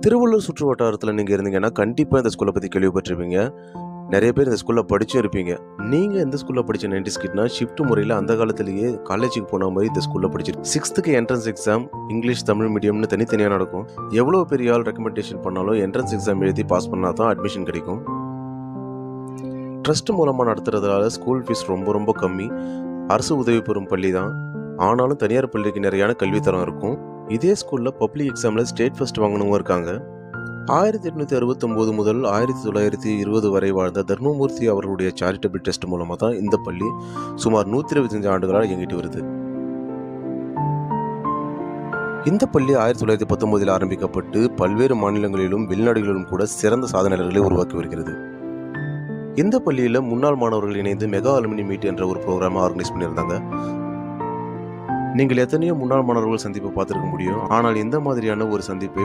திருவள்ளூர் சுற்று வட்டாரத்துல நீங்க இருந்தீங்கன்னா, கண்டிப்பா இந்த ஸ்கூல பத்தி கேள்விப்பட்டிருப்பீங்க. நெறைய பேர் இந்த ஸ்கூல்ல படிச்சும் இருப்பீங்க. நீங்க எந்த ஸ்கூல்ல படிச்ச 90ஸ் கிட்னா, ஷிஃப்ட் முறையில அந்த காலத்திலேயே காலேஜுக்கு போன மாரி இந்த ஸ்கூல்ல படிச்சிருக்கீங்க. 6த்துக்கு என்ட்ரன்ஸ் எக்ஸாம் இங்கிலீஷ், தமிழ் மீடியம்னு தனித்தனியா நடக்கும். எவ்வளோ பெரிய ஆள் ரெக்கமெண்டேஷன் பண்ணாலும் என்ட்ரன்ஸ் எக்ஸாம் எழுதி பாஸ் பண்ணா தான் அட்மிஷன் கிடைக்கும். ட்ரஸ்ட் மூலமா நடத்துறதால ஸ்கூல் ஃபீஸ் ரொம்ப ரொம்ப கம்மி. அரசு உதவி பெறும் பள்ளி தான். ஆனாலும் தனியார் பள்ளிக்கு நிறையான கல்வித்தரம் இருக்கும். இதே ஸ்கூல்ல பப்ளிக் எக்ஸாம்ல ஸ்டேட் ஃபர்ஸ்ட் வாங்கினவங்க இருக்காங்க. 1869 முதல் 1920 வரை வாழ்ந்த தர்மமூர்த்தி அவர்களுடைய சேரிட்டபிள் ட்ரஸ்ட் மூலமா தான் இந்த பள்ளி சுமார் 125 ஆண்டுகளாக இயங்கிட்டு வருது. இந்த பள்ளி 1919 ஆரம்பிக்கப்பட்டு பல்வேறு மாநிலங்களிலும் வெளிநாடுகளிலும் கூட சிறந்த சாதனையாளர்களை உருவாக்கி வருகிறது. இந்த பள்ளியில முன்னாள் மாணவர்கள் இணைந்து மெகா அலுமினி மீட் என்ற ஒரு ப்ரோக்ராமை ஆர்கனைஸ் பண்ணியிருந்தாங்க. நீங்கள் எத்தனையோ முன்னாள் மாணவர்கள் சந்திப்பை பார்த்திருக்க முடியும். ஆனால் இந்த மாதிரியான ஒரு சந்திப்பை